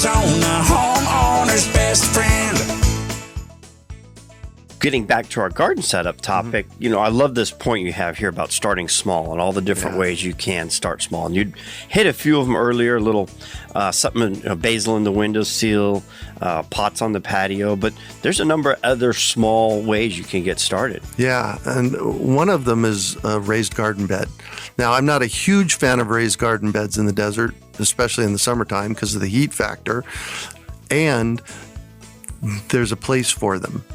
Arizona, homeowner's best friend. Getting back to our garden setup topic, I love this point you have here about starting small and all the different ways you can start small. And you hit a few of them earlier, a little something, basil in the windowsill, pots on the patio, but there's a number of other small ways you can get started. Yeah, and one of them is a raised garden bed. Now, I'm not a huge fan of raised garden beds in the desert, especially in the summertime because of the heat factor, and there's a place for them.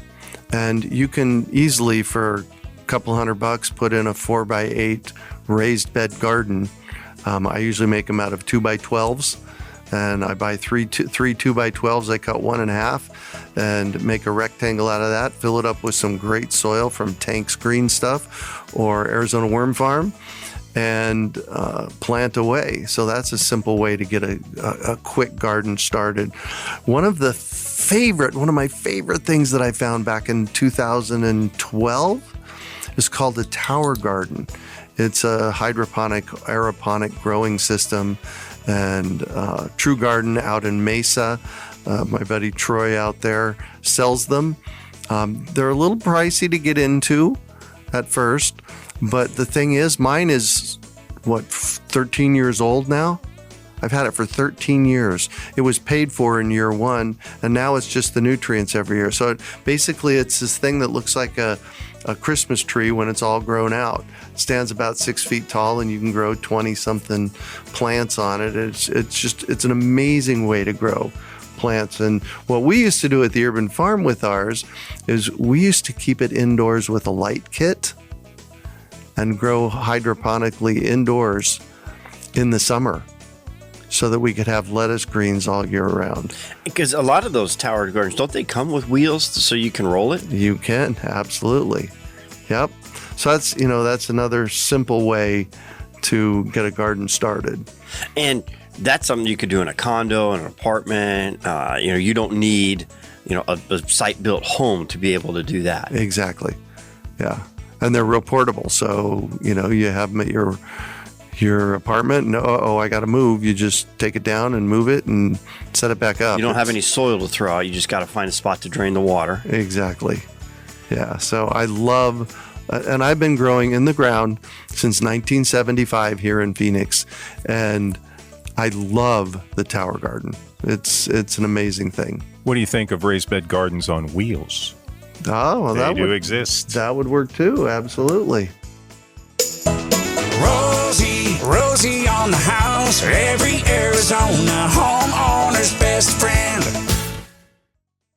And you can easily, for a couple $100, put in a 4x8 raised bed garden. I usually make them out of 2x12s, and I buy three 2x12s. I cut one in half and make a rectangle out of that. Fill it up with some great soil from Tank's Green Stuff or Arizona Worm Farm, and plant away. So that's a simple way to get a quick garden started. One of my favorite things that I found back in 2012 is called a tower garden. It's a hydroponic, aeroponic growing system, and True Garden out in Mesa. My buddy Troy out there sells them. They're a little pricey to get into at first, but the thing is, mine is 13 years old now. I've had it for 13 years. It was paid for in year one, and now it's just the nutrients every year. So basically it's this thing that looks like a Christmas tree when it's all grown out. It stands about 6 feet tall, and you can grow 20-something plants on it. It's an amazing way to grow plants. And what we used to do at the urban farm with ours is we used to keep it indoors with a light kit and grow hydroponically indoors in the summer, so that we could have lettuce greens all year round. Because a lot of those tower gardens, don't they come with wheels so you can roll it? You can, absolutely. Yep. So that's another simple way to get a garden started. And that's something you could do in a condo, an apartment. You don't need, a site-built home to be able to do that. Exactly. Yeah. And they're real portable. So, you have them at your apartment, and I got to move. You just take it down and move it and set it back up. You don't have any soil to throw out. You just got to find a spot to drain the water. Exactly. Yeah. So I love, and I've been growing in the ground since 1975 here in Phoenix, and I love the tower garden. It's an amazing thing. What do you think of raised bed gardens on wheels? Oh, well, they do exist. That would work too. Absolutely. Rosie on the house, every Arizona